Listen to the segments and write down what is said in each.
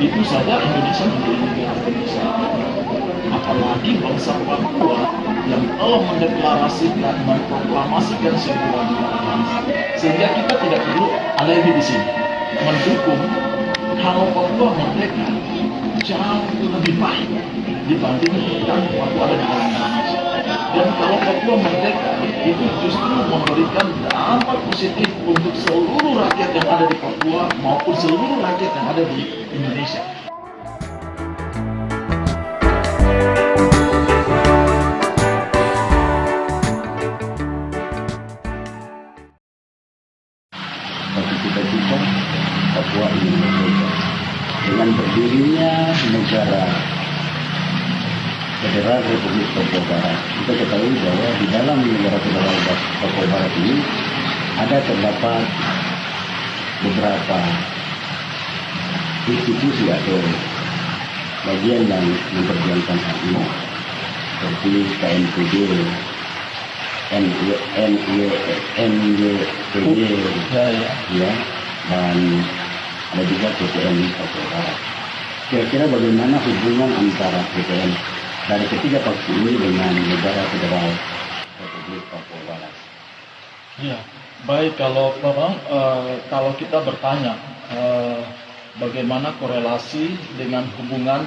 itu saja Indonesia menjadi negara berdasar. Apalagi bangsa Papua yang telah mendeklarasikan, mengproklamasikan sebuah negara bangsa. Sehingga kita tidak perlu alergi di sini. Mendukung kalau Papua merdeka jauh lebih baik dibanding Papua ada di dalam Indonesia. Dan kalau Papua merdeka itu justru memberikan dampak positif untuk seluruh rakyat yang ada di Papua maupun seluruh rakyat yang ada di Indonesia. Bagi kita Papua ini merdeka. Dengan berdirinya negara Federal Republik Papua Barat, kita ketahui bahwa di dalam negara Federal Papua Barat ini terdapat beberapa institusi atau bagian yang memperjuangkan hak ini, seperti KNPD, NYPD, ya, dan ada juga PPN Papua Barat. Kira-kira bagaimana hubungan antara PPN dari ketiga faksi ini dengan negara Federal Republik Papua Barat? Ya, baik, kalau memang kalau kita bertanya bagaimana korelasi dengan hubungan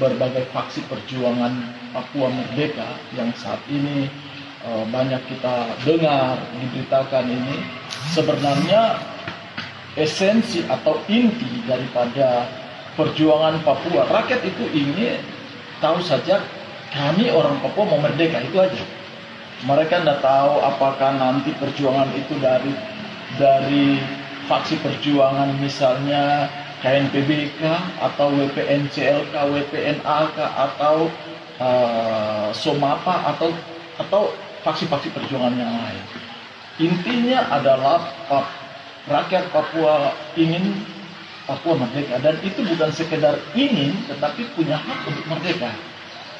berbagai faksi perjuangan Papua merdeka yang saat ini banyak kita dengar diberitakan ini, sebenarnya esensi atau inti daripada perjuangan Papua, rakyat itu ingin tahu saja kami orang Papua mau merdeka, itu aja. Mereka tidak tahu apakah nanti perjuangan itu dari faksi perjuangan misalnya KNPBK atau WPNCLK, WPNAK atau SOMAPA atau faksi-faksi perjuangan yang lain. Intinya adalah rakyat Papua ingin Papua merdeka, dan itu bukan sekedar ingin tetapi punya hak untuk merdeka.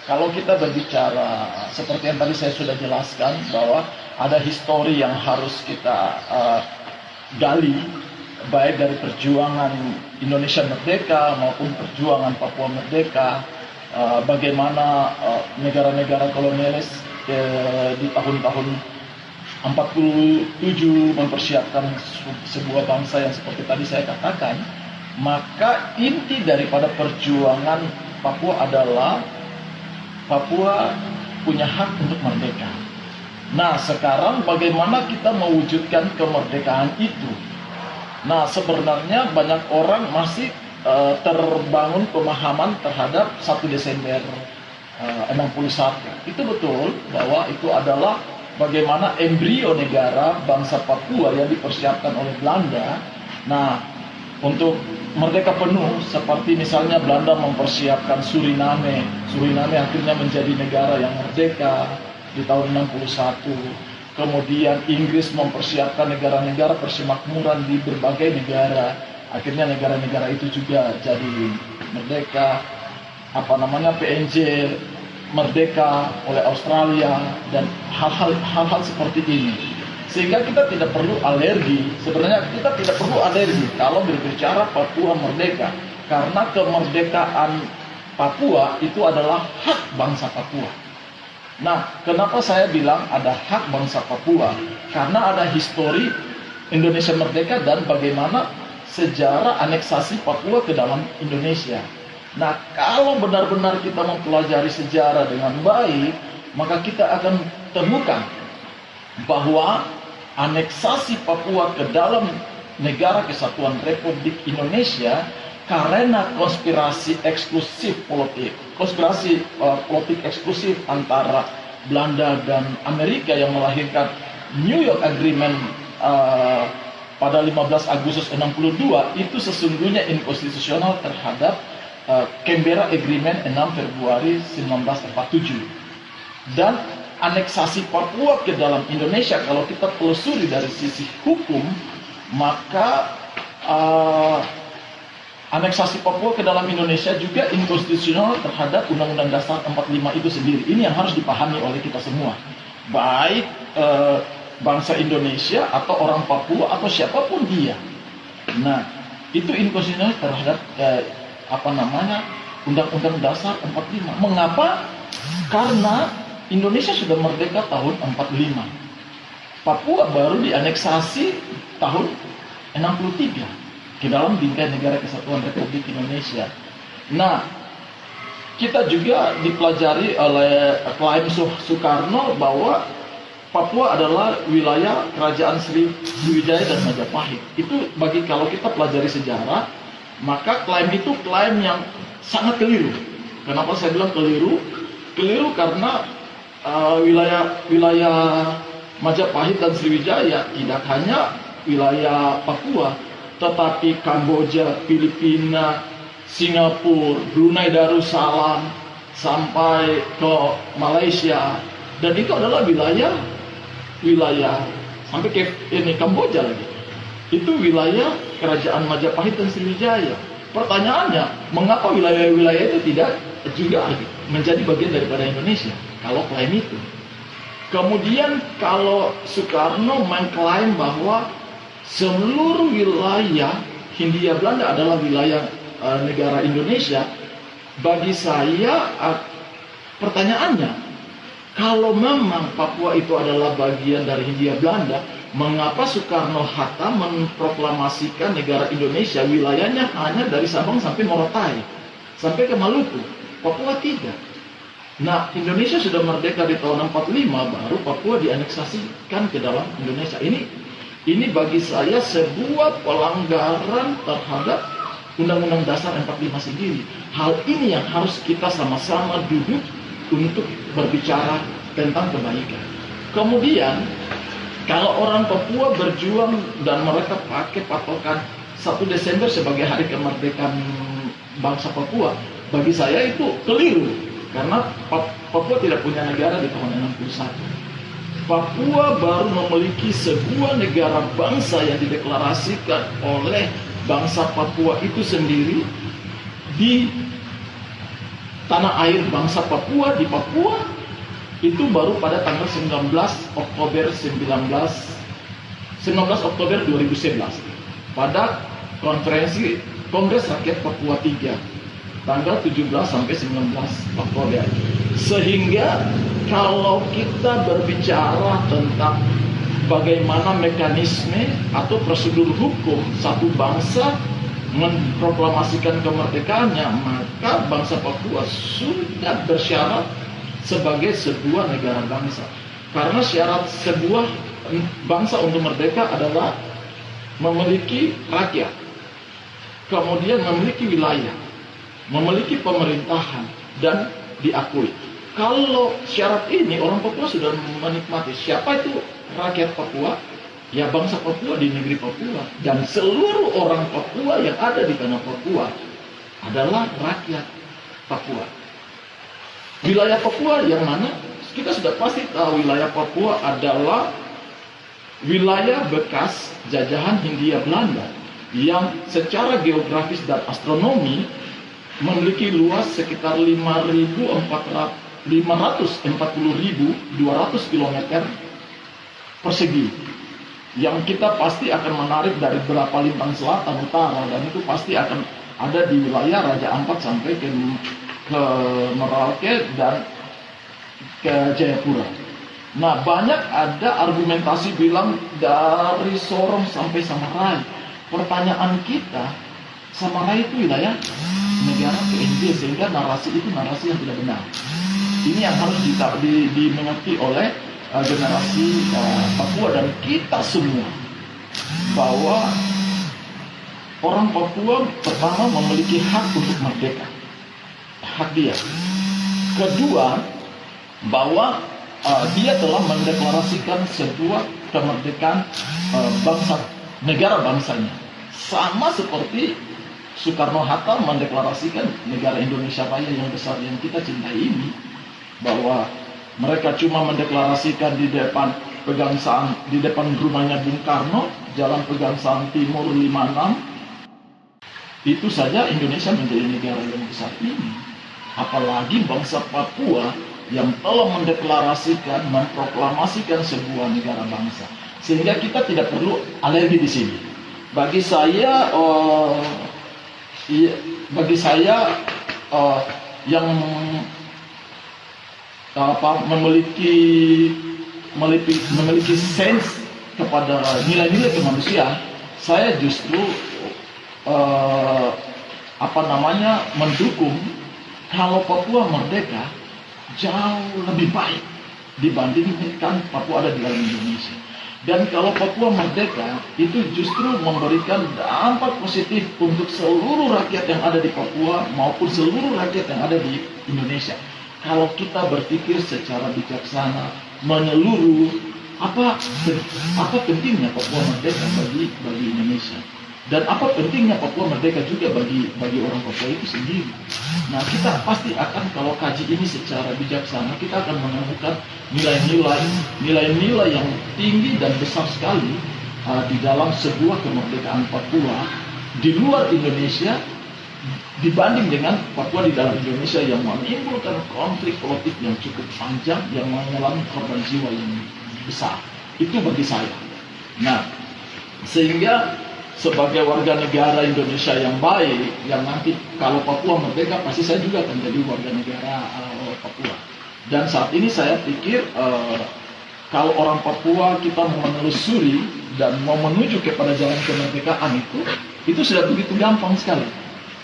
Kalau kita berbicara seperti yang tadi saya sudah jelaskan bahwa ada histori yang harus kita gali, baik dari perjuangan Indonesia merdeka maupun perjuangan Papua merdeka, bagaimana negara-negara kolonialis di tahun-tahun 47 mempersiapkan sebuah bangsa yang seperti tadi saya katakan. Maka inti daripada perjuangan Papua adalah Papua punya hak untuk merdeka. Nah, sekarang bagaimana kita mewujudkan kemerdekaan itu? Nah, sebenarnya banyak orang masih terbangun pemahaman terhadap 1 Desember 61. Itu betul bahwa itu adalah bagaimana embrio negara bangsa Papua yang dipersiapkan oleh Belanda. Nah, untuk merdeka penuh, seperti misalnya Belanda mempersiapkan Suriname akhirnya menjadi negara yang merdeka di tahun 61. Kemudian Inggris mempersiapkan negara-negara persemakmuran di berbagai negara, akhirnya negara-negara itu juga jadi merdeka. PNJ merdeka oleh Australia dan hal-hal seperti ini. Sehingga kita tidak perlu alergi, sebenarnya kita tidak perlu alergi kalau berbicara Papua merdeka, karena kemerdekaan Papua itu adalah hak bangsa Papua. Nah, kenapa saya bilang ada hak bangsa Papua? Karena ada histori Indonesia merdeka dan bagaimana sejarah aneksasi Papua ke dalam Indonesia. Nah, kalau benar-benar kita mempelajari sejarah dengan baik, maka kita akan temukan bahwa aneksasi Papua ke dalam Negara Kesatuan Republik Indonesia karena konspirasi politik eksklusif antara Belanda dan Amerika yang melahirkan New York Agreement pada 15 Agustus 62 itu sesungguhnya inkonstitusional terhadap Canberra Agreement 6 Februari 1947. Dan aneksasi Papua ke dalam Indonesia, kalau kita telusuri dari sisi hukum, maka aneksasi Papua ke dalam Indonesia juga inkonstitusional terhadap Undang-Undang Dasar 45 itu sendiri. Ini yang harus dipahami oleh kita semua, baik bangsa Indonesia atau orang Papua atau siapapun dia. Nah, itu inkonstitusional terhadap Undang-Undang Dasar 45. Mengapa? Karena Indonesia sudah merdeka tahun 45. Papua baru dianeksasi tahun 63 ke dalam Bingkai Negara Kesatuan Republik Indonesia. Nah, kita juga dipelajari oleh klaim Soekarno bahwa Papua adalah wilayah kerajaan Sriwijaya dan Majapahit. Itu kalau kita pelajari sejarah, maka klaim itu klaim yang sangat keliru. Kenapa saya bilang keliru? Keliru karena wilayah Majapahit dan Sriwijaya tidak hanya wilayah Papua, tetapi Kamboja, Filipina, Singapura, Brunei Darussalam, sampai ke Malaysia, dan itu adalah wilayah sampai ke Kamboja lagi. Itu wilayah kerajaan Majapahit dan Sriwijaya. Pertanyaannya, mengapa wilayah-wilayah itu tidak juga menjadi bagian daripada Indonesia? Kalau klaim itu. Kemudian kalau Soekarno mengklaim bahwa seluruh wilayah Hindia Belanda adalah wilayah negara Indonesia, bagi saya pertanyaannya, kalau memang Papua itu adalah bagian dari Hindia Belanda, mengapa Soekarno-Hatta memproklamasikan negara Indonesia wilayahnya hanya dari Sabang sampai Morotai, sampai ke Maluku? Papua tidak. Nah, Indonesia sudah merdeka di tahun 45, baru Papua dianeksasikan ke dalam Indonesia. Ini bagi saya sebuah pelanggaran terhadap Undang-Undang Dasar 45 sendiri. Hal ini yang harus kita sama-sama duduk untuk berbicara tentang kebaikan. Kemudian, kalau orang Papua berjuang dan mereka pakai patokan 1 Desember sebagai hari kemerdekaan bangsa Papua, bagi saya itu keliru. Karena Papua tidak punya negara di tahun 61. Papua baru memiliki sebuah negara bangsa yang dideklarasikan oleh bangsa Papua itu sendiri di tanah air bangsa Papua, di Papua, itu baru pada tanggal 19 Oktober 2011 pada konferensi Kongres Rakyat Papua 3 tanggal 17 sampai 19 Oktober. Sehingga kalau kita berbicara tentang bagaimana mekanisme atau prosedur hukum satu bangsa memproklamasikan kemerdekaannya, maka bangsa Papua sudah bersyarat sebagai sebuah negara bangsa. Karena syarat sebuah bangsa untuk merdeka adalah memiliki rakyat, kemudian memiliki wilayah, memiliki pemerintahan, dan diakui. Kalau syarat ini orang Papua sudah menikmati. Siapa itu rakyat Papua? Ya bangsa Papua di negeri Papua. Dan seluruh orang Papua yang ada di tanah Papua adalah rakyat Papua. Wilayah Papua yang mana? Kita sudah pasti tahu wilayah Papua adalah wilayah bekas jajahan Hindia Belanda yang secara geografis dan astronomi memiliki luas sekitar 540.200 km persegi, yang kita pasti akan menarik dari beberapa lintang selatan, utara, dan itu pasti akan ada di wilayah Raja Ampat sampai ke Merauke dan ke Jayapura. Nah, banyak ada argumentasi bilang dari Sorong sampai Samarai. Pertanyaan kita, Samarai itu wilayah negara PNJ, sehingga narasi itu narasi yang tidak benar. Ini yang harus dimengerti oleh generasi Papua dan kita semua, bahwa orang Papua pertama memiliki hak untuk merdeka, hak dia. Kedua, bahwa dia telah mendeklarasikan sebuah kemerdekaan negara bangsanya, sama seperti Soekarno-Hatta mendeklarasikan negara Indonesia Raya yang besar yang kita cintai ini, bahwa mereka cuma mendeklarasikan di depan Pegangsaan, di depan rumahnya Bung Karno, Jalan Pegangsaan Timur 56. Itu saja Indonesia menjadi negara yang besar ini. Apalagi bangsa Papua yang telah mendeklarasikan, memproklamasikan sebuah negara bangsa. Sehingga kita tidak perlu alergi di sini. Bagi saya, Iya, bagi saya yang memiliki sense kepada nilai-nilai kemanusiaan, saya justru mendukung kalau Papua merdeka jauh lebih baik dibandingkan Papua ada di dalam Indonesia. Dan kalau Papua merdeka itu justru memberikan dampak positif untuk seluruh rakyat yang ada di Papua maupun seluruh rakyat yang ada di Indonesia. Kalau kita berpikir secara bijaksana, menyeluruh, apa pentingnya Papua merdeka bagi Indonesia, dan apa pentingnya Papua merdeka juga bagi orang Papua itu sendiri. Nah, kita pasti akan, kalau kaji ini secara bijaksana, kita akan menemukan nilai-nilai yang tinggi dan besar sekali di dalam sebuah kemerdekaan Papua di luar Indonesia dibanding dengan Papua di dalam Indonesia yang menimbulkan konflik politik yang cukup panjang, yang mengalami korban jiwa yang besar. Itu bagi saya. Nah, sehingga sebagai warga negara Indonesia yang baik, yang nanti kalau Papua merdeka pasti saya juga akan jadi warga negara Papua. Dan saat ini saya pikir kalau orang Papua kita mau menelusuri dan mau menuju kepada jalan kemerdekaan itu sudah begitu gampang sekali.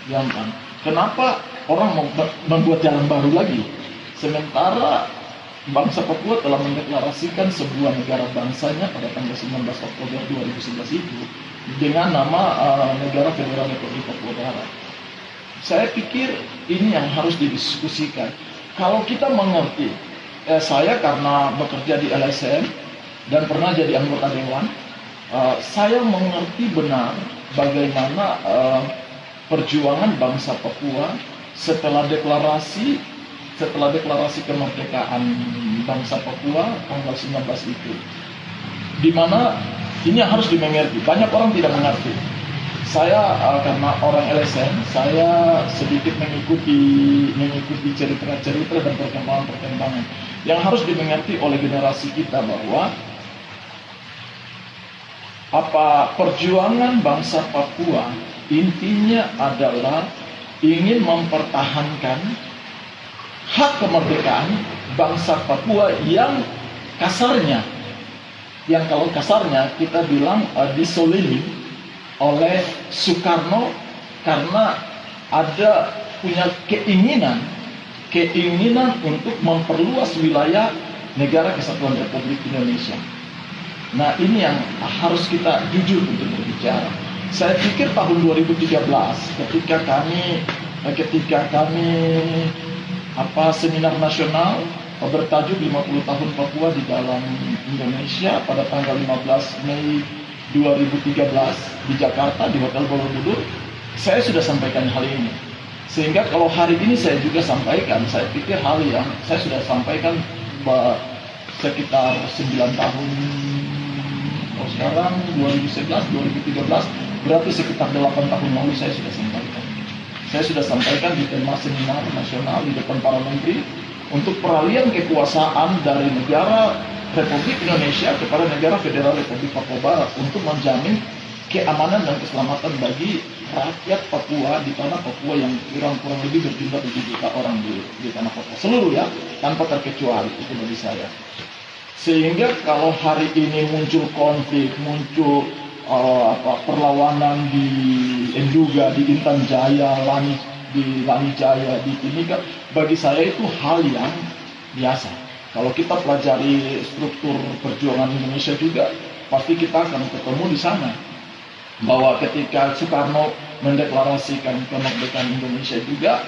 Gampang. Kenapa orang mau membuat jalan baru lagi? Sementara bangsa Papua telah mendeklarasikan sebuah negara bangsanya pada tanggal 19 Oktober 2011 itu dengan nama Negara Federal Republik Papua Barat. Saya pikir ini yang harus didiskusikan. Kalau kita mengerti, saya karena bekerja di LSM dan pernah jadi anggota dewan, saya mengerti benar bagaimana perjuangan bangsa Papua setelah deklarasi kemerdekaan bangsa Papua tanggal 19 itu, di mana ini yang harus dimengerti. Banyak orang tidak mengerti. Saya karena orang LSM, saya sedikit mengikuti cerita-cerita dan perkembangan yang harus dimengerti oleh generasi kita, bahwa perjuangan bangsa Papua intinya adalah ingin mempertahankan hak kemerdekaan bangsa Papua yang kalau kasarnya kita bilang disolimi oleh Soekarno karena ada punya keinginan untuk memperluas wilayah Negara Kesatuan Republik Indonesia. Nah, ini yang harus kita jujur untuk berbicara. Saya pikir tahun 2013 ketika kami seminar nasional bertajuk 50 tahun Papua di dalam Indonesia pada tanggal 15 Mei 2013 di Jakarta di Hotel Borobudur, saya sudah sampaikan hal ini. Sehingga kalau hari ini saya juga sampaikan, saya pikir hal yang saya sudah sampaikan sekitar 9 tahun, sekarang 2011, 2013, berarti sekitar 8 tahun lalu saya sudah sampaikan. Saya sudah sampaikan di tema seminar nasional di depan para menteri untuk peralihan kekuasaan dari negara Republik Indonesia kepada Negara Federal Republik Papua Barat untuk menjamin keamanan dan keselamatan bagi rakyat Papua di tanah Papua yang kurang lebih berjumlah 7 juta orang di tanah Papua seluruh, ya, tanpa terkecuali. Itu bagi saya. Sehingga kalau hari ini muncul konflik, muncul perlawanan di Enduga, di Intan Jaya, di Lani Jaya, di Timika, bagi saya itu hal yang biasa. Kalau kita pelajari struktur perjuangan Indonesia juga, pasti kita akan ketemu di sana. Bahwa ketika Soekarno mendeklarasikan kemerdekaan Indonesia juga,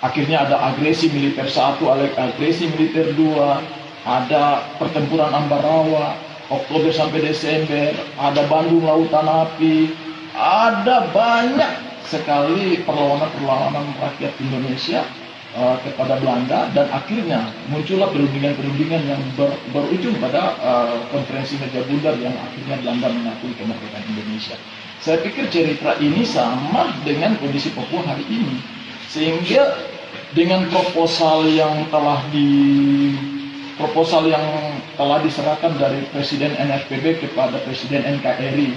akhirnya ada agresi militer 1, agresi militer 2, ada pertempuran Ambarawa, Oktober sampai Desember, ada Bandung Lautan Api, ada banyak sekali perlawanan rakyat Indonesia kepada Belanda, dan akhirnya muncullah perundingan-perundingan yang berujung pada konferensi meja bundar yang akhirnya Belanda mengakui kemerdekaan Indonesia. Saya pikir cerita ini sama dengan kondisi Papua hari ini, sehingga dengan proposal yang telah diserahkan dari Presiden NFPB kepada Presiden NKRI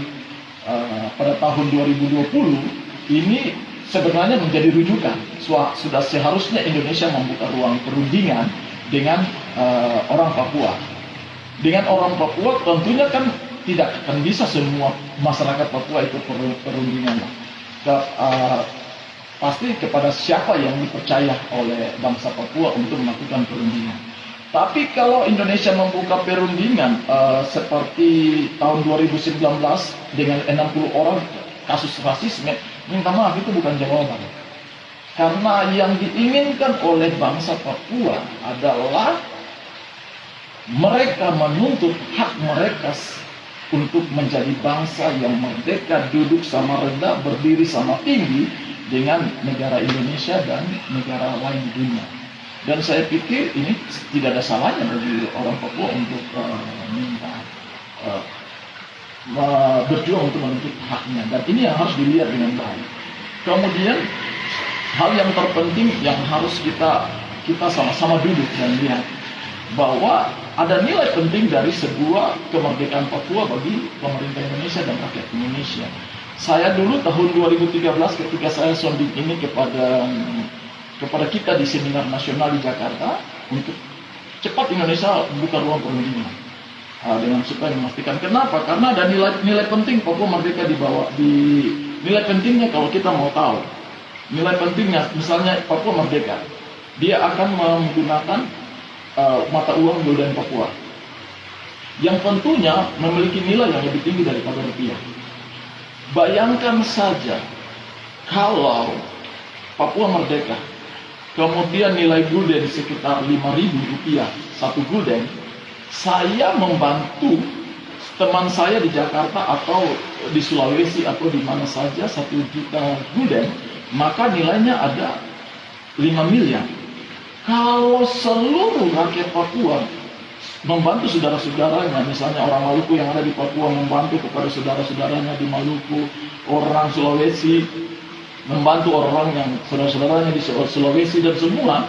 pada tahun 2020 ini, sebenarnya menjadi rujukan. Sudah seharusnya Indonesia membuka ruang perundingan dengan orang Papua. Dengan orang Papua tentunya kan tidak akan bisa semua masyarakat Papua itu perundingan. Pasti kepada siapa yang dipercaya oleh bangsa Papua untuk melakukan perundingan. Tapi kalau Indonesia membuka perundingan seperti tahun 2019 dengan 60 orang kasus rasisme, minta maaf, itu bukan jawaban. Karena yang diinginkan oleh bangsa Papua adalah mereka menuntut hak mereka untuk menjadi bangsa yang merdeka, duduk sama rendah, berdiri sama tinggi dengan negara Indonesia dan negara lain di dunia. Dan saya pikir ini tidak ada salahnya bagi orang Papua untuk berjuang untuk menuntut haknya. Dan ini yang harus dilihat dengan baik. Kemudian hal yang terpenting yang harus kita sama-sama duduk dan lihat bahwa ada nilai penting dari sebuah kemerdekaan Papua bagi pemerintah Indonesia dan rakyat Indonesia. Saya dulu tahun 2013 ketika saya sounding ini kepada kita di seminar nasional di Jakarta untuk cepat Indonesia buka ruang perundingan dengan supaya memastikan. Kenapa? Karena ada nilai penting Papua merdeka di nilai pentingnya. Kalau kita mau tahu nilai pentingnya, misalnya Papua merdeka, dia akan menggunakan mata uang gulden Papua yang tentunya memiliki nilai yang lebih tinggi daripada rupiah. Bayangkan saja kalau Papua merdeka, kemudian nilai gulden sekitar 5.000 rupiah satu gulden, saya membantu teman saya di Jakarta atau di Sulawesi atau di mana saja 1 juta gulden, maka nilainya ada 5 miliar. Kalau seluruh rakyat Papua membantu saudara-saudaranya, misalnya orang Maluku yang ada di Papua membantu kepada saudara-saudaranya di Maluku, orang Sulawesi membantu orang yang saudara-saudaranya di Sulawesi dan semua,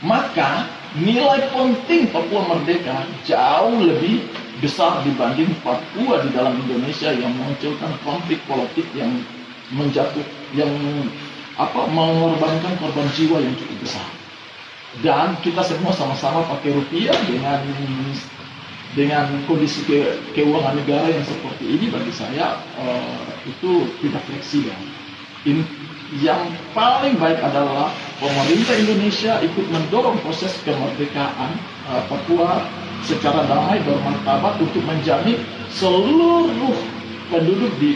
maka nilai penting Papua merdeka jauh lebih besar dibanding Papua di dalam Indonesia yang memunculkan konflik politik yang mengorbankan korban jiwa yang cukup besar. Dan kita semua sama-sama pakai rupiah dengan kondisi keuangan negara yang seperti ini, bagi saya itu tidak fleksibel. Yang paling baik adalah pemerintah Indonesia ikut mendorong proses kemerdekaan Papua secara damai bermartabat untuk menjamin seluruh penduduk di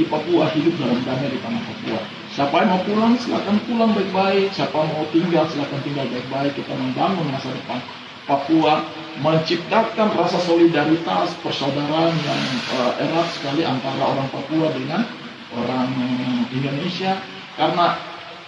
Papua hidup dalam damai di tanah Papua. Siapa yang mau pulang, silakan pulang baik-baik. Siapa mau tinggal, silakan tinggal baik-baik. Kita membangun masa depan Papua, menciptakan rasa solidaritas, persaudaraan yang erat sekali antara orang Papua dengan orang Indonesia. Karena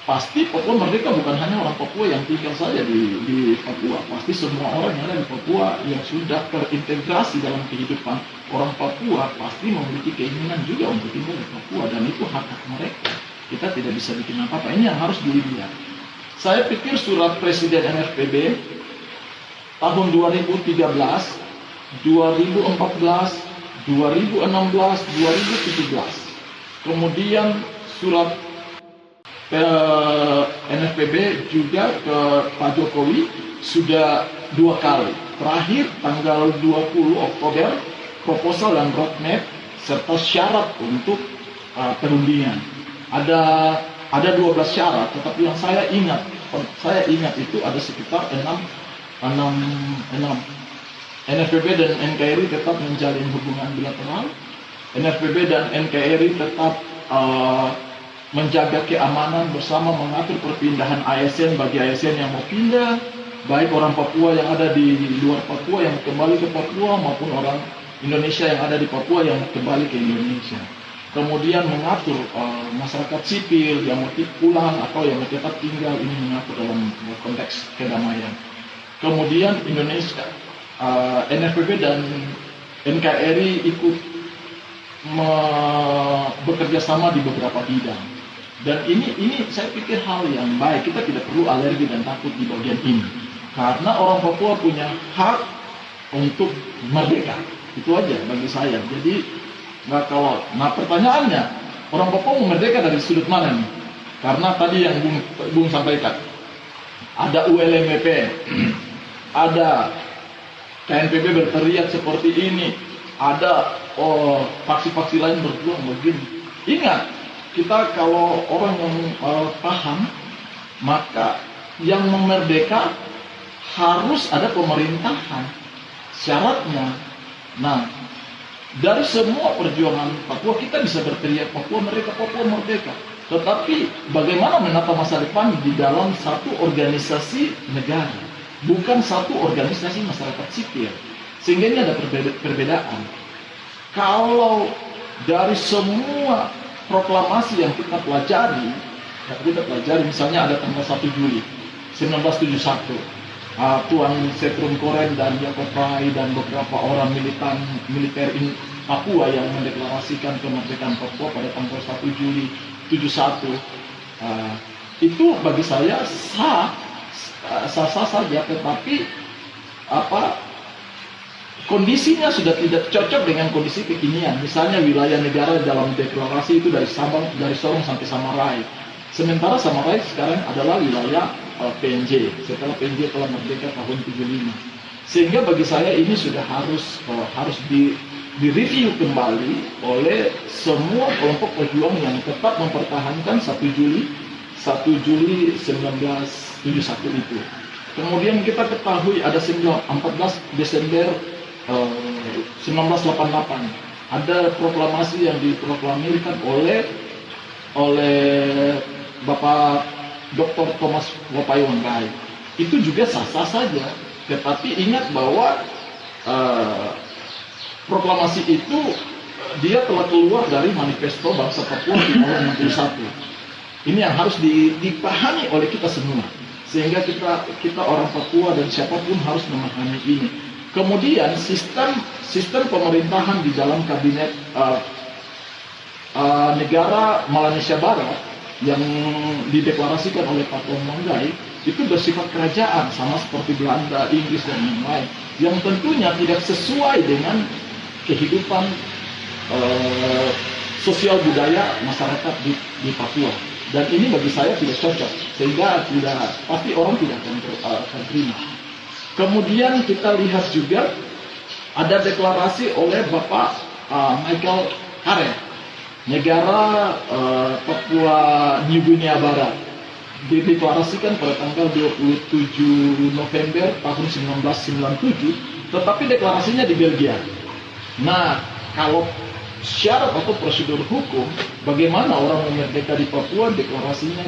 pasti Papua merdeka bukan hanya orang Papua yang tinggal saja di Papua. Pasti semua orang yang ada di Papua yang sudah terintegrasi dalam kehidupan orang Papua pasti memiliki keinginan juga untuk tinggal di Papua, dan itu hak-hak mereka. Kita tidak bisa bikin apa-apa. Ini yang harus dilihat. Saya pikir surat Presiden NFPB tahun 2013, 2014, 2016, 2017. Kemudian surat NFPB juga ke Pak Jokowi sudah 2 kali. Terakhir tanggal 20 Oktober, proposal dan roadmap serta syarat untuk perundingan. Ada 12 syarat, tetapi yang saya ingat itu ada sekitar 6. NFPB dan NKRI tetap menjalin hubungan bilateral. NFPB dan NKRI tetap menjaga keamanan bersama, mengatur perpindahan ASN bagi ASN yang mau pindah, baik orang Papua yang ada di luar Papua yang kembali ke Papua maupun orang Indonesia yang ada di Papua yang kembali ke Indonesia. Kemudian mengatur masyarakat sipil yang mau pulang atau yang mau tetap tinggal, ini mengatur dalam konteks kedamaian. Kemudian Indonesia, NFPB dan NKRI ikut bekerja sama di beberapa bidang. Dan ini saya pikir hal yang baik. Kita tidak perlu alergi dan takut di bagian ini. Karena orang Papua punya hak untuk merdeka. Itu aja bagi saya. Jadi, nah pertanyaannya, orang Papua mau merdeka dari sudut mana nih? Karena tadi yang Bung sampaikan, ada ULMP, ada KNPB berteriak seperti ini, ada faksi-faksi lain berjuang begini. Ingat, kita kalau orang yang paham, maka yang memerdeka harus ada pemerintahan. Syaratnya, nah, dari semua perjuangan Papua kita bisa berteriak Papua merdeka, Papua merdeka. Tetapi bagaimana menata masa depan di dalam satu organisasi negara, bukan satu organisasi masyarakat sipil. Sehingga ini ada perbedaan. Kalau dari semua proklamasi yang kita pelajari, misalnya ada tanggal 1 Juli 1971, Tuan Setrum Koren dan Yaakob Rai dan beberapa orang militer Papua yang mendeklarasikan kemerdekaan Papua pada tanggal 1 Juli 71, itu bagi saya sah saja, tetapi kondisinya sudah tidak cocok dengan kondisi kekinian. Misalnya wilayah negara dalam deklarasi itu dari Sabang, dari Sorong sampai Samarai. Sementara Samarai sekarang adalah wilayah PNJ setelah PNJ telah merdeka tahun 75. Sehingga bagi saya ini sudah harus direview kembali oleh semua kelompok pejuang yang tetap mempertahankan 1 Juli 1971 itu. Kemudian kita ketahui ada 14 Desember 1988, ada proklamasi yang diproklamirkan oleh Bapak Dr. Thomas Wapaiwangkai. Itu juga sah-sah saja, tetapi ingat bahwa proklamasi itu dia telah keluar dari manifesto bangsa Papua di tahun 61. Ini yang harus dipahami oleh kita semua, sehingga kita orang Papua dan siapapun harus memahami ini. Kemudian sistem pemerintahan di dalam kabinet negara Melanesia Barat yang dideklarasikan oleh Pak Wangkai itu bersifat kerajaan, sama seperti Belanda, Inggris dan yang lain, yang tentunya tidak sesuai dengan kehidupan sosial budaya masyarakat di Papua. Dan ini bagi saya tidak cocok, sehingga pasti orang tidak akan terima. Kemudian kita lihat juga ada deklarasi oleh Bapak Michael Karen, negara Papua New Guinea Barat, dideklarasikan pada tanggal 27 November tahun 1997, tetapi deklarasinya di Belgia. Nah, kalau syarat atau prosedur hukum, bagaimana orang merdeka di Papua deklarasinya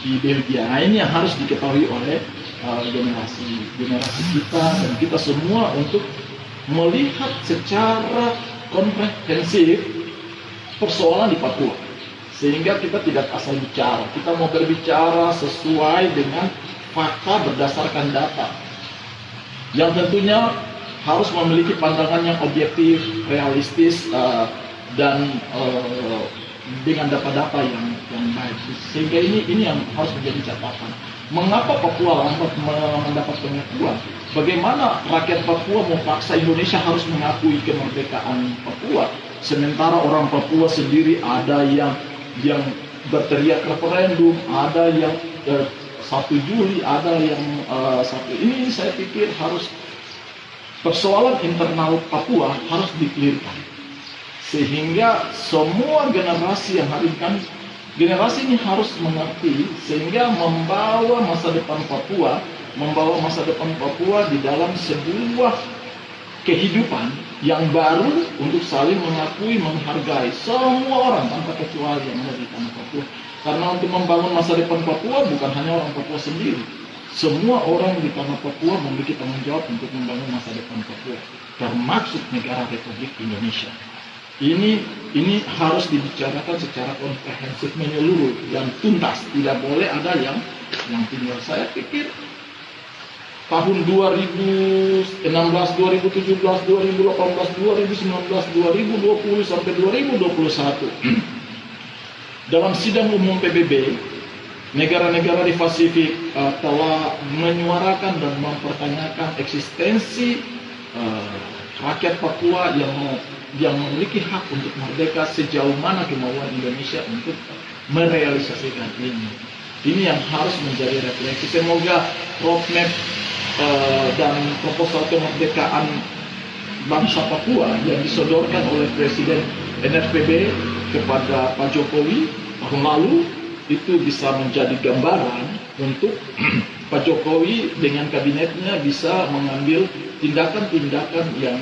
di Belgia? Nah, ini yang harus diketahui oleh generasi kita dan kita semua untuk melihat secara komprehensif persoalan di Papua, sehingga kita tidak asal bicara. Kita mau berbicara sesuai dengan fakta berdasarkan data, yang tentunya harus memiliki pandangan yang objektif, realistis, dan dengan data-data yang baik. Sehingga ini yang harus menjadi catatan. Mengapa Papua lambat mendapat pengakuan? Bagaimana rakyat Papua memaksa Indonesia harus mengakui kemerdekaan Papua, sementara orang Papua sendiri ada yang berteriak referendum, ada yang 1 Juli, ada yang ini saya pikir harus persoalan internal Papua harus dikelirkan, sehingga semua generasi yang hari ini generasi ini harus mengerti, sehingga membawa masa depan Papua di dalam sebuah kehidupan yang baru untuk saling mengakui, menghargai semua orang tanpa kecuali yang ada di tanah Papua. Karena untuk membangun masa depan Papua bukan hanya orang Papua sendiri, semua orang di tanah Papua memiliki tanggung jawab untuk membangun masa depan Papua, termasuk negara Republik Indonesia. Ini harus dibicarakan secara komprehensif, menyeluruh, yang tuntas. Tidak boleh ada yang tinggal. Saya pikir tahun 2016, 2017, 2018, 2019, 2020 sampai 2021 dalam sidang umum PBB, negara-negara di Pasifik telah menyuarakan dan mempertanyakan eksistensi rakyat Papua yang memiliki hak untuk merdeka, sejauh mana kemauan Indonesia untuk merealisasikan ini. Ini yang harus menjadi refleksi. Semoga roadmap dan proposal kemerdekaan bangsa Papua yang disodorkan oleh Presiden NRPB kepada Pak Jokowi tahun lalu itu bisa menjadi gambaran untuk Pak Jokowi dengan kabinetnya bisa mengambil tindakan-tindakan yang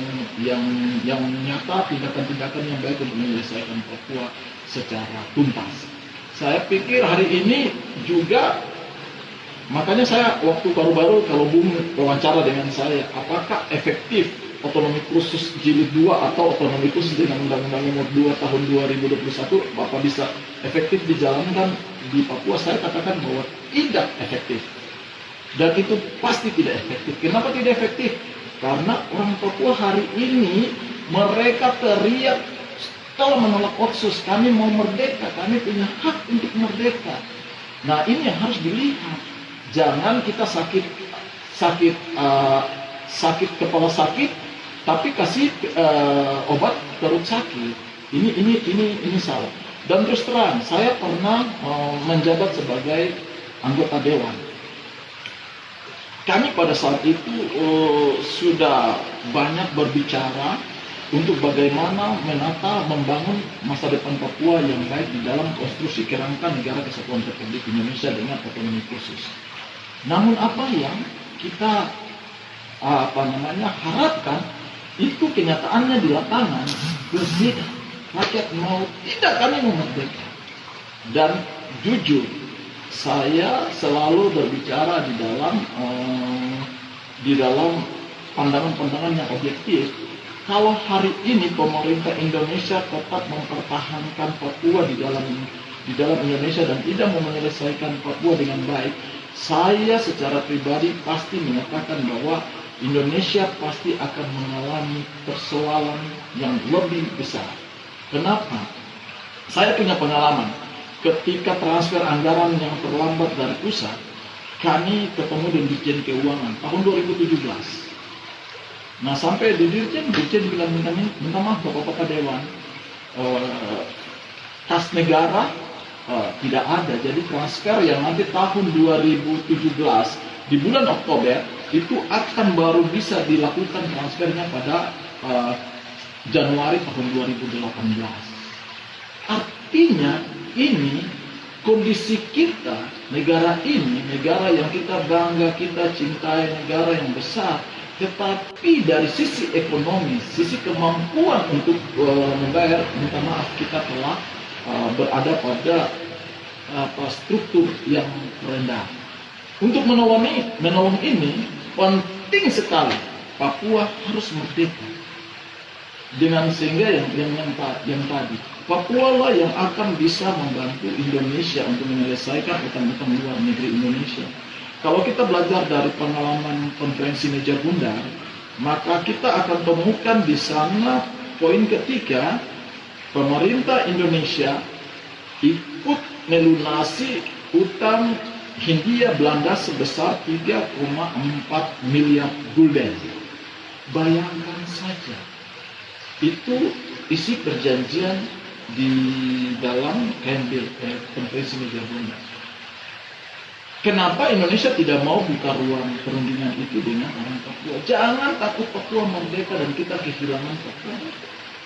nyata, tindakan-tindakan yang baik untuk menyelesaikan Papua secara tuntas. Saya pikir hari ini juga, makanya saya waktu baru-baru kalau Bung wawancara dengan saya, apakah efektif otonomi khusus jilid 2 atau otonomi khusus dengan Undang-Undang Nomor 2 Tahun 2021 Bapak bisa efektif dijalankan di Papua? Saya katakan bahwa tidak efektif. Dan itu pasti tidak efektif. Kenapa tidak efektif? Karena orang Papua hari ini mereka teriak setelah menolak Otsus, kami mau merdeka, kami punya hak untuk merdeka. Nah, ini yang harus dilihat. Jangan kita sakit kepala sakit, tapi kasih obat perut sakit. Ini salah. Dan terus terang, saya pernah menjabat sebagai anggota dewan. Kami pada saat itu sudah banyak berbicara untuk bagaimana menata, membangun masa depan Papua yang baik di dalam konstruksi kerangka negara kesatuan Republik Indonesia dengan otonomi khusus. Namun apa yang kita harapkan itu kenyataannya di lapangan berbeda. Rakyat mau tidak, kami mau merdeka. Dan jujur, saya selalu berbicara di dalam pandangan-pandangan yang objektif. Kalau hari ini pemerintah Indonesia tetap mempertahankan Papua di dalam Indonesia dan tidak mau menyelesaikan Papua dengan baik, saya secara pribadi pasti menyatakan bahwa Indonesia pasti akan mengalami persoalan yang lebih besar. Kenapa? Saya punya pengalaman. Ketika transfer anggaran yang terlambat dari pusat, kami ketemu dengan Dirjen Keuangan tahun 2017. Nah, sampai di Dirjen bilang minta maaf Bapak-Bapak Dewan, kas negara tidak ada. Jadi transfer yang nanti tahun 2017 di bulan Oktober itu akan baru bisa dilakukan transfernya pada Januari tahun 2018. Artinya ini kondisi kita, negara ini, negara yang kita bangga, kita cintai, negara yang besar, tetapi dari sisi ekonomi, sisi kemampuan untuk membayar, minta maaf, kita telah berada pada struktur yang rendah. Untuk menolong ini penting sekali Papua harus merdeka. Dengan sehingga yang tadi Papua lah yang akan bisa membantu Indonesia untuk menyelesaikan utang-utang luar negeri Indonesia. Kalau kita belajar dari pengalaman konferensi meja bundar, maka kita akan temukan di sana poin ketiga, pemerintah Indonesia ikut melunasi utang Hindia Belanda sebesar 3,4 miliar gulden. Bayangkan saja, itu isi perjanjian di dalam konferensi meja bundar. Kenapa Indonesia tidak mau buka ruang perundingan itu dengan orang Papua? Jangan takut Papua merdeka dan kita kehilangan Papua.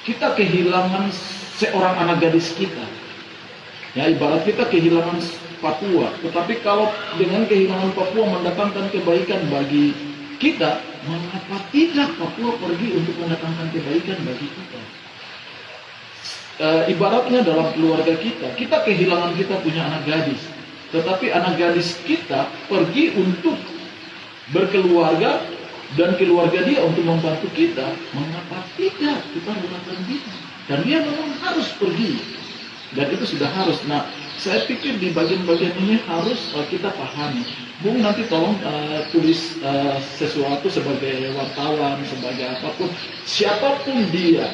Kita kehilangan seorang anak gadis kita. Ya, ibarat kita kehilangan Papua. Tetapi kalau dengan kehilangan Papua mendatangkan kebaikan bagi kita, mengapa tidak Papua pergi untuk mendatangkan kebaikan bagi kita? Ibaratnya dalam keluarga kita kehilangan kita punya anak gadis. Tetapi anak gadis kita pergi untuk berkeluarga dan keluarga dia untuk membantu kita. Mengapa tidak kita melakukan itu? Dan dia memang harus pergi. Dan itu sudah harus. Nah, saya pikir di bagian-bagian ini harus kita pahami. Bung nanti tolong tulis sesuatu sebagai wartawan, sebagai apapun. Siapapun dia,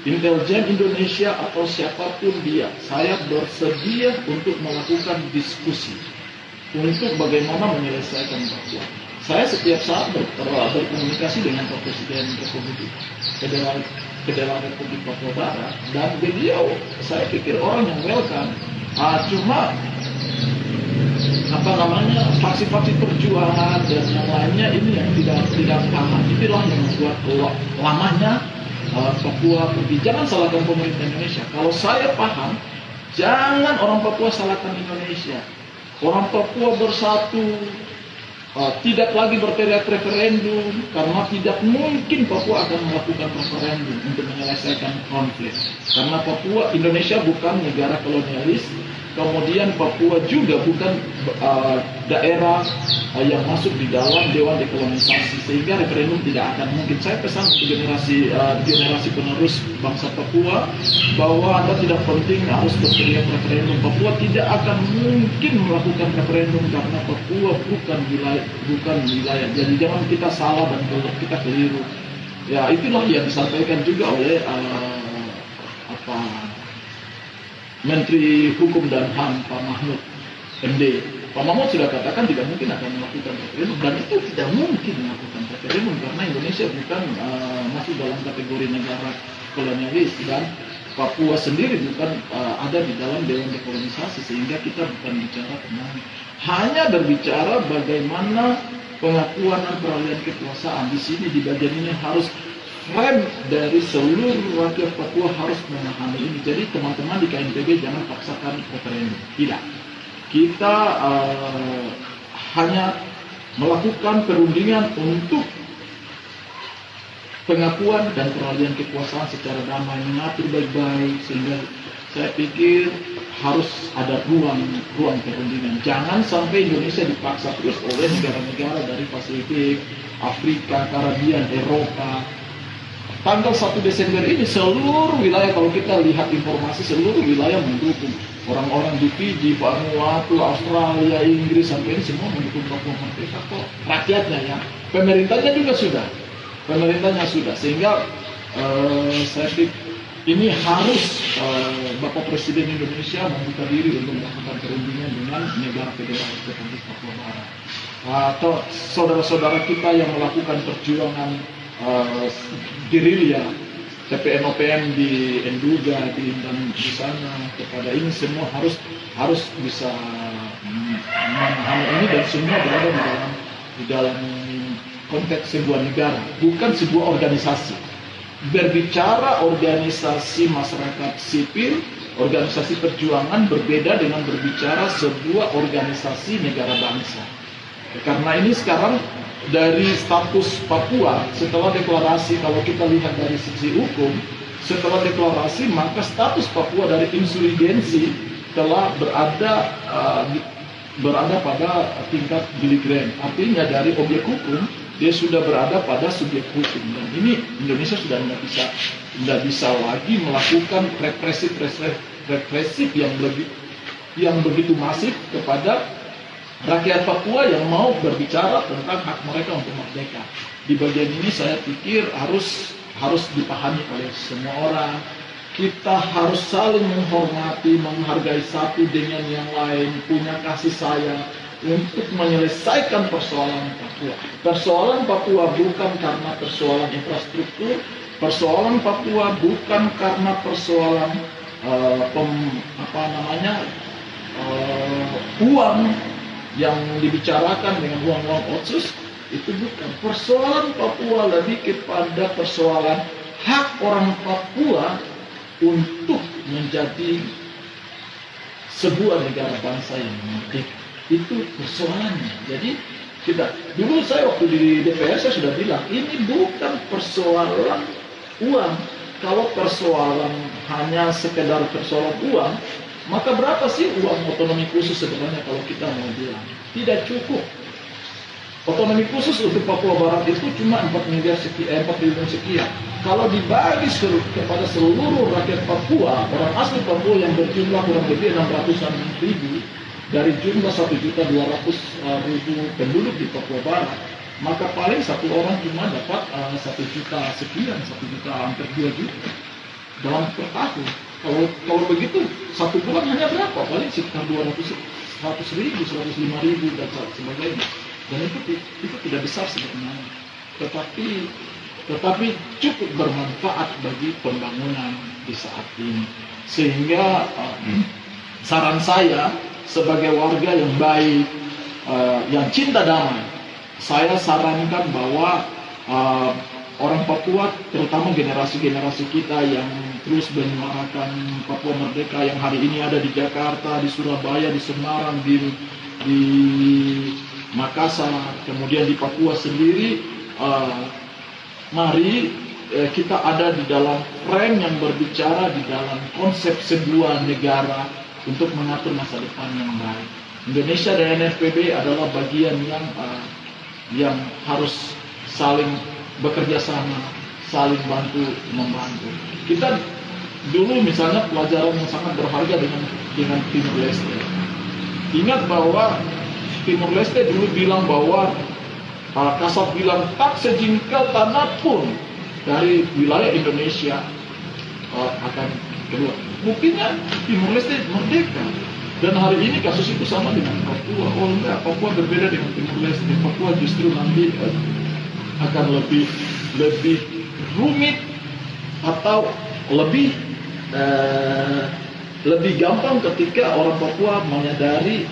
intelijen Indonesia atau siapapun dia, saya bersedia untuk melakukan diskusi untuk bagaimana menyelesaikan Papua. saya setiap saat berkomunikasi dengan Pak Presiden Republik Federal Republik Papua Barat, dan beliau saya pikir orang yang welcome. Cuma faksi-faksi perjuangan dan yang lainnya ini yang tidak paham, itulah yang membuat lamanya Papua pergi. Jangan salahkan pemerintah Indonesia. Kalau saya paham, jangan orang Papua salahkan Indonesia. Orang Papua bersatu, tidak lagi berteriak referendum, karena tidak mungkin Papua akan melakukan referendum untuk menyelesaikan konflik. Karena Papua, Indonesia bukan negara kolonialis, kemudian Papua juga bukan daerah yang masuk di dalam Dewan Dekolonisasi, sehingga referendum tidak akan mungkin. Saya pesan untuk generasi penerus bangsa Papua bahwa Anda tidak penting harus berteriak referendum. Papua tidak akan mungkin melakukan referendum karena Papua bukan wilayah. Jadi jangan kita salah dan kita keliru. Ya, itulah yang disampaikan juga oleh Menteri Hukum dan HAM Pak Mahfud MD. Pak Mahfud sudah katakan tidak mungkin akan melakukan referendum, dan itu tidak mungkin melakukan referendum karena Indonesia bukan masuk dalam kategori negara kolonialis, dan Papua sendiri bukan ada di dalam Dewan Dekolonisasi, sehingga kita bukan bicara tentang, hanya berbicara bagaimana pengakuan dan peralihan kekuasaan. Di sini di bagian ini harus frame dari seluruh rakyat Papua harus memahami ini. Jadi teman-teman di KNPB jangan paksakan referendum. Tidak. Kita hanya melakukan perundingan untuk pengakuan dan peralihan kekuasaan secara damai, mengatur baik-baik, sehingga saya pikir harus ada ruang perundingan. Jangan sampai Indonesia dipaksa terus oleh negara-negara dari Pasifik, Afrika, Karibian, Eropa. Tanggal 1 Desember ini seluruh wilayah, kalau kita lihat informasi, seluruh wilayah mendukung. Orang-orang di Fiji, Vanuatu, Australia, Inggris, sampai ini semua mendukung Papua merdeka kok. Rakyatnya ya, pemerintahnya juga sudah. Sehingga saya pikir ini harus Bapak Presiden Indonesia membuka diri untuk melakukan perundingan dengan negara Federal Republik Papua Barat. Atau saudara-saudara kita yang melakukan perjuangan gerilya TPN-OPM di Enduga, dan di sana, kepada ini semua harus bisa memahami ini, dan semua berada di dalam konteks sebuah negara, bukan sebuah organisasi. Berbicara organisasi masyarakat sipil, organisasi perjuangan berbeda dengan berbicara sebuah organisasi negara bangsa. Karena ini sekarang dari status Papua setelah deklarasi, kalau kita lihat dari sisi hukum, setelah deklarasi maka status Papua dari insurgensi telah berada pada tingkat giligren. Artinya dari objek hukum dia sudah berada pada subjek hukum, dan ini Indonesia sudah tidak bisa lagi melakukan represif yang begitu masif kepada rakyat Papua yang mau berbicara tentang hak mereka untuk merdeka. Di bagian ini saya pikir harus dipahami oleh semua orang. Kita harus saling menghormati, menghargai satu dengan yang lain, punya kasih sayang untuk menyelesaikan persoalan Papua. Persoalan Papua bukan karena persoalan infrastruktur, persoalan Papua bukan karena persoalan uang yang dibicarakan dengan uang otsus. Itu bukan persoalan Papua, lebih kepada persoalan hak orang Papua untuk menjadi sebuah negara bangsa yang merdeka. Itu persoalannya. Jadi dulu saya waktu di DPR saya sudah bilang, ini bukan persoalan uang. Kalau persoalan hanya sekedar persoalan uang, maka berapa sih uang otonomi khusus sebenarnya kalau kita mau bilang? Tidak cukup. Otonomi khusus untuk Papua Barat itu cuma 4 triliun sekian. Kalau dibagi kepada seluruh rakyat Papua, orang asli Papua yang berjumlah kurang lebih 600-an ribu, dari jumlah 1.200.000 penduduk di Papua Barat, maka paling satu orang cuma dapat 1 juta sekian, 1 juta hampir 2 juta dalam per tahun. Kalau begitu satu bulan hanya berapa? Paling sekitar 100.000, 105.000 dan sebagainya. Dan itu tidak besar sebenarnya, tetapi cukup bermanfaat bagi pembangunan di saat ini. Sehingga saran saya sebagai warga yang baik, yang cinta damai, saya sarankan bahwa orang Papua, terutama generasi-generasi kita yang terus menyuarakan Papua Merdeka, yang hari ini ada di Jakarta, di Surabaya, di Semarang, di Makassar, kemudian di Papua sendiri, mari kita ada di dalam frame yang berbicara di dalam konsep sebuah negara untuk mengatur masa depan yang baik. Indonesia dan NFPB adalah bagian yang harus saling bekerja sama, saling bantu membantu. Kita dulu misalnya pelajaran yang sangat berharga dengan Timur Leste. Ingat bahwa Timur Leste dulu bilang bahwa Kasat bilang tak sejengkal tanah pun dari wilayah Indonesia akan keluar. Buktinya Timur Leste merdeka. Dan hari ini kasus itu sama dengan Papua. Oh enggak, Papua berbeda dengan Timur Leste. Papua justru nanti akan lebih rumit atau lebih gampang ketika orang Papua menyadari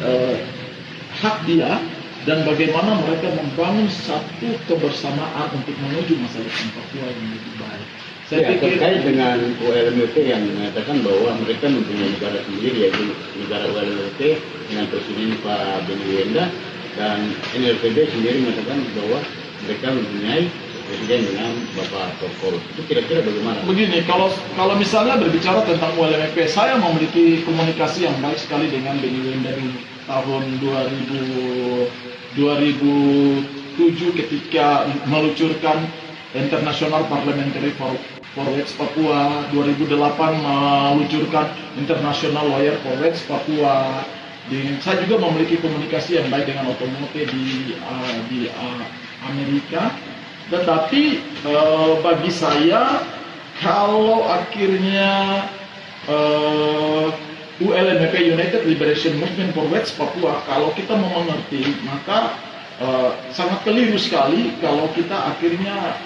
hak dia dan bagaimana mereka membangun satu kebersamaan untuk menuju masa depan Papua yang lebih baik. Saya pikir terkait dengan ULMP yang mengatakan bahwa mereka mempunyai negara sendiri, yaitu negara ULMP dengan Presiden Pak Beni Wenda, dan NLPB sendiri mengatakan bahwa mereka mempunyai presiden dengan Bapak Tokor. Itu kira-kira bagaimana? Begini, kalau misalnya berbicara tentang ULMP, saya memiliki komunikasi yang baik sekali dengan Beni Wenda dari tahun 2007 ketika meluncurkan International Parliamentary for West Papua, 2008 meluncurkan International Lawyer for West Papua. Saya juga memiliki komunikasi yang baik dengan Otomote di Amerika. Tetapi bagi saya, kalau akhirnya ULMP, United Liberation Movement for West Papua, kalau kita mau mengerti, maka sangat keliru sekali kalau kita akhirnya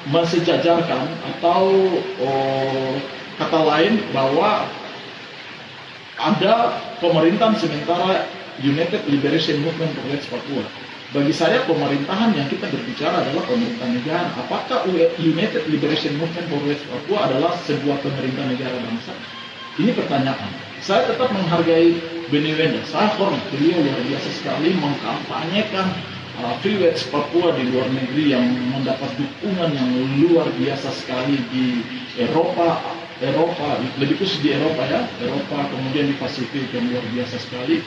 mensejajarkan atau kata lain bahwa ada pemerintahan sementara United Liberation Movement for West Papua. Bagi saya pemerintahan yang kita berbicara adalah pemerintah negara. Apakah United Liberation Movement for West Papua adalah sebuah pemerintah negara bangsa? Ini pertanyaan. Saya tetap menghargai Beni Wenda. Saya hormat beliau luar biasa sekali mengkampanyekan Free West Papua di luar negeri yang mendapat dukungan yang luar biasa sekali di Eropa, lebih khusus di Eropa ya, kemudian di Pasifik yang luar biasa sekali.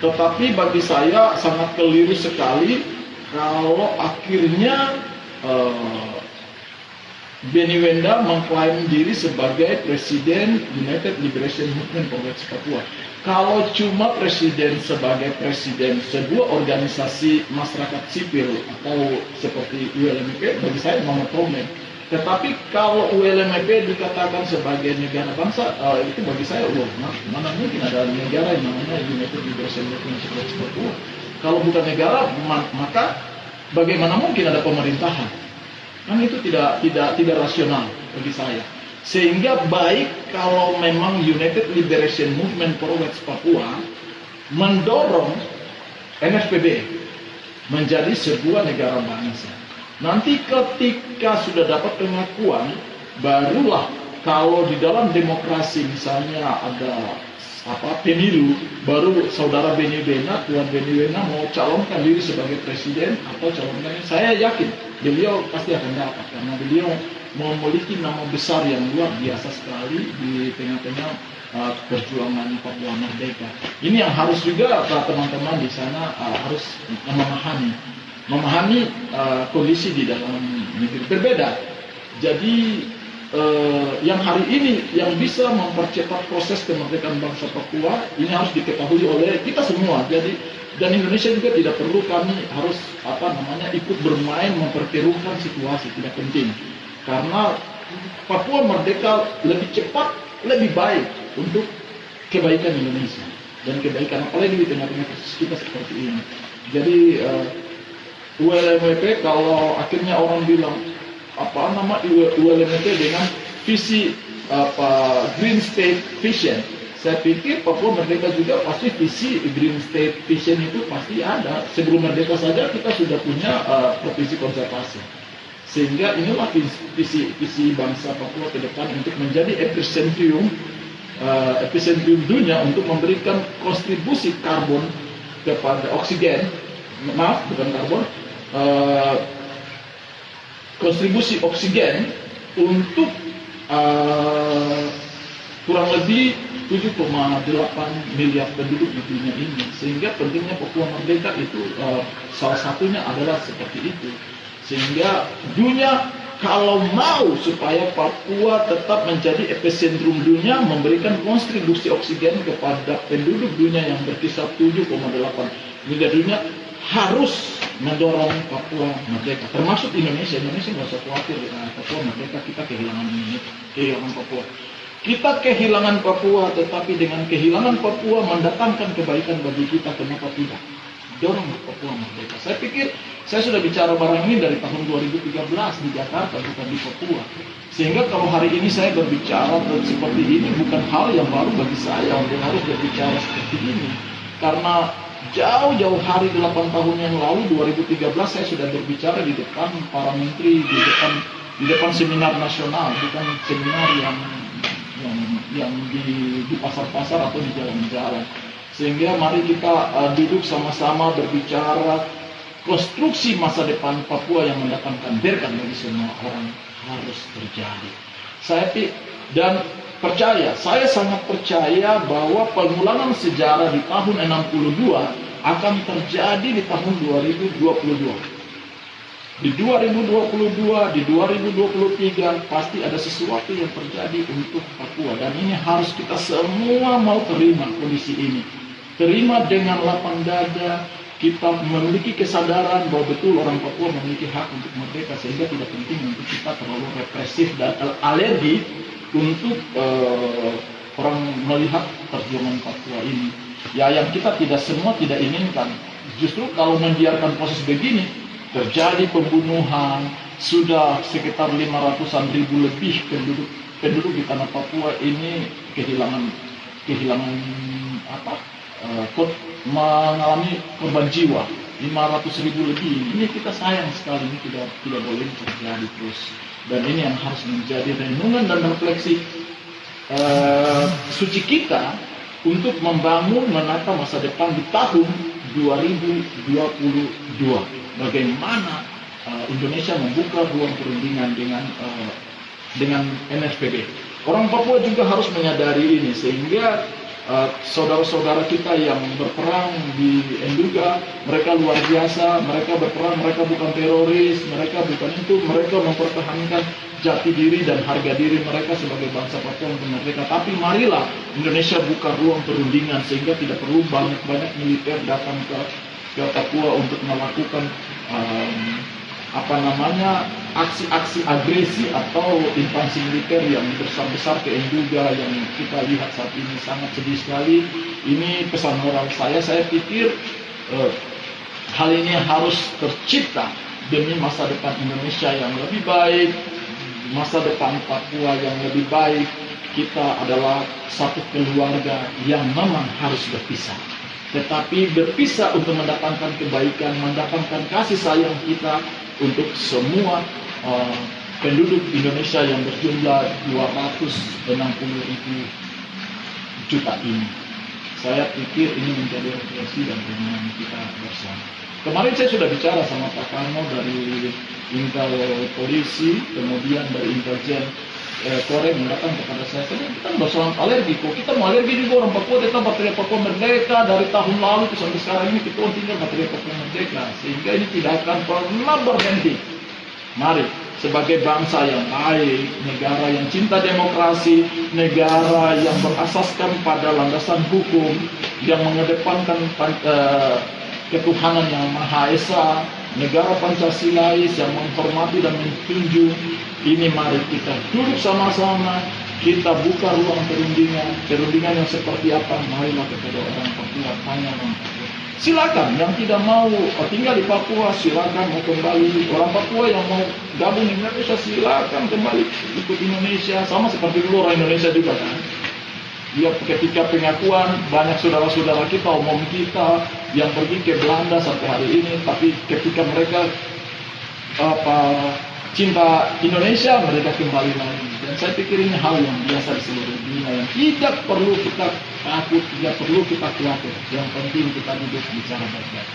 Tetapi bagi saya sangat keliru sekali kalau akhirnya Beni Wenda mengklaim diri sebagai Presiden United Liberation Movement for West Papua. Kalau cuma presiden sebagai presiden sebuah organisasi masyarakat sipil atau seperti ULMP, bagi saya no problem. Tetapi kalau ULMP dikatakan sebagai negara bangsa, itu bagi saya, mana mungkin ada negara yang namanya United Liberation Movement for West Papua. Kalau bukan negara, maka bagaimana mungkin ada pemerintahan? Kan itu tidak rasional bagi saya. Sehingga baik kalau memang United Liberation Movement for West Papua mendorong NFPB menjadi sebuah negara bangsa. Nanti ketika sudah dapat pengakuan, barulah kalau di dalam demokrasi misalnya ada pemilu, baru saudara Beni Wenda, Tuan Beni Wenda mau calonkan diri sebagai presiden atau calonkan, saya yakin beliau pasti akan dapat karena beliau memiliki nama besar yang luar biasa sekali di tengah-tengah perjuangan Papua Merdeka. Ini yang harus juga teman-teman di sana harus memahami kondisi di dalam negeri berbeda. Jadi yang hari ini yang bisa mempercepat proses kemerdekaan bangsa Papua ini harus diketahui oleh kita semua. Jadi dan Indonesia juga tidak perlu kami harus ikut bermain memperkeruhkan situasi, tidak penting. Karena Papua merdeka lebih cepat, lebih baik untuk kebaikan Indonesia. dan kebaikan, apalagi di tengah-tengah kasus kita seperti ini. Jadi ULMWP, kalau akhirnya orang bilang apa nama ULMWP dengan visi Green State Vision, saya pikir Papua Merdeka juga pasti visi Green State Vision itu pasti ada. Sebelum merdeka saja kita sudah punya provinsi konservasi. Sehingga inilah visi bangsa Papua ke depan untuk menjadi epicentrum dunia untuk memberikan kontribusi karbon kepada oksigen, kontribusi oksigen untuk kurang lebih 7,8 miliar penduduk di dunia ini. Sehingga pentingnya Papua Merdeka itu salah satunya adalah seperti itu. Sehingga dunia kalau mau supaya Papua tetap menjadi epicentrum dunia, memberikan kontribusi oksigen kepada penduduk dunia yang berkisar 7,8 miliar dunia, harus mendorong Papua Merdeka. Termasuk Indonesia nggak usah khawatir dengan Papua Merdeka, kita kehilangan Papua. Kita kehilangan Papua, tetapi dengan kehilangan Papua mendatangkan kebaikan bagi kita. Kenapa tidak? Dorong Papua Merdeka. Saya pikir saya sudah bicara barang ini dari tahun 2013 di Jakarta, bukan di Papua. Sehingga kalau hari ini saya berbicara seperti ini bukan hal yang baru bagi saya untuk harus berbicara seperti ini. Karena jauh-jauh hari 8 tahun yang lalu 2013 saya sudah berbicara di depan para menteri, di depan seminar nasional, bukan seminar yang di pasar-pasar atau di jalan-jalan. Sehingga mari kita duduk sama-sama berbicara konstruksi masa depan Papua yang mendatangkan berkah bagi semua orang harus terjadi. Saya sangat percaya bahwa pengulangan sejarah di tahun 62 akan terjadi di tahun 2022. Di 2022, di 2023 pasti ada sesuatu yang terjadi untuk Papua, dan ini harus kita semua mau terima kondisi ini. Terima dengan lapang dada, kita memiliki kesadaran bahwa betul orang Papua memiliki hak untuk merdeka, sehingga tidak penting untuk kita terlalu represif dan alergi untuk orang melihat perjuangan Papua ini. Ya, yang kita semua tidak inginkan. Justru kalau membiarkan proses begini, terjadi pembunuhan, sudah sekitar 500-an ribu lebih penduduk di tanah Papua ini mengalami korban jiwa, 500 ribu lebih. Ini kita sayang sekali, ini tidak boleh terjadi terus. Dan ini yang harus menjadi renungan dan refleksi suci kita untuk membangun menata masa depan di tahun 2022. Bagaimana Indonesia membuka ruang perundingan dengan NSPB. Orang Papua juga harus menyadari ini, sehingga saudara-saudara kita yang berperang di Enduga, mereka luar biasa, mereka berperang, mereka bukan teroris, mereka bukan itu, mereka mempertahankan jati diri dan harga diri mereka sebagai bangsa Papua untuk merdeka. Tapi marilah Indonesia buka ruang perundingan, sehingga tidak perlu banyak-banyak militer datang ke Papua untuk melakukan aksi-aksi agresi atau invasi militer yang besar-besar ke Enduga yang kita lihat saat ini. Sangat sedih sekali. Ini pesan moral saya pikir hal ini harus tercipta demi masa depan Indonesia yang lebih baik, masa depan Papua yang lebih baik. Kita adalah satu keluarga yang memang harus berpisah, tetapi berpisah untuk mendatangkan kebaikan, mendatangkan kasih sayang kita untuk semua penduduk Indonesia yang berjumlah 260 ribu juta ini. Saya pikir ini menjadi refleksi dan renungan kita bersama. Kemarin saya sudah bicara sama Pak Karno dari Intel Polisi, kemudian dari Intelijen Korem datang kepada saya, kita nggak soal alergi kok, kita mau alergi juga orang Papua, kita baterai Papua Merdeka dari tahun lalu sampai sekarang ini kita tinggal baterai Papua Merdeka, sehingga ini tidak akan pernah berhenti. Mari sebagai bangsa yang baik, negara yang cinta demokrasi, negara yang berasaskan pada landasan hukum, yang mengedepankan ketuhanan yang Maha Esa, negara Pancasilais yang menghormati dan menjunjung. Ini mari kita duduk sama-sama, kita buka ruang perundingan yang seperti apa, marilah kepada orang Papua, tanya orang Papua. Silakan, yang tidak mau tinggal di Papua, silakan mau kembali. Orang Papua yang mau gabung di Indonesia, silakan kembali ikut Indonesia. Sama seperti dulu orang Indonesia juga kan. Ya, ketika pengakuan, banyak saudara-saudara kita, umum kita yang pergi ke Belanda sampai hari ini, tapi ketika mereka cinta Indonesia, mereka kembali lagi. Dan saya pikir ini hal yang biasa di seluruh dunia, yang tidak perlu kita takut, tidak perlu kita khawatir. Yang penting kita duduk bicara baik-baik.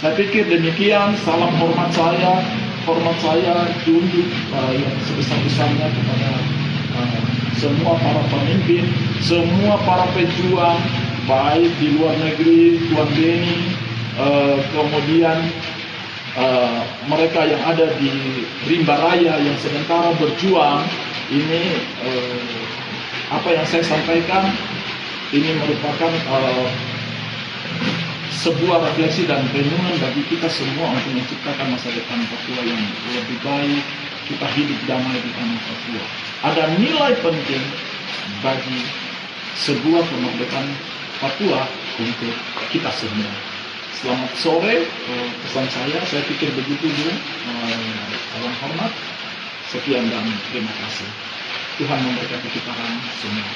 Saya pikir demikian. Salam hormat saya tunjuk yang sebesar-besarnya kepada semua para pemimpin, semua para pejuang, baik di luar negeri, Tuan Beni, kemudian mereka yang ada di rimba raya yang sementara berjuang. Ini apa yang saya sampaikan ini merupakan sebuah refleksi dan renungan bagi kita semua untuk menciptakan masa depan Papua yang lebih baik. Kita hidup damai di tanah Papua. Ada nilai penting bagi sebuah kemerdekaan Papua untuk kita semua. Selamat sore, pesan saya pikir begitu dulu. Salam hormat, sekian dan terima kasih. Tuhan memberkati kita semua.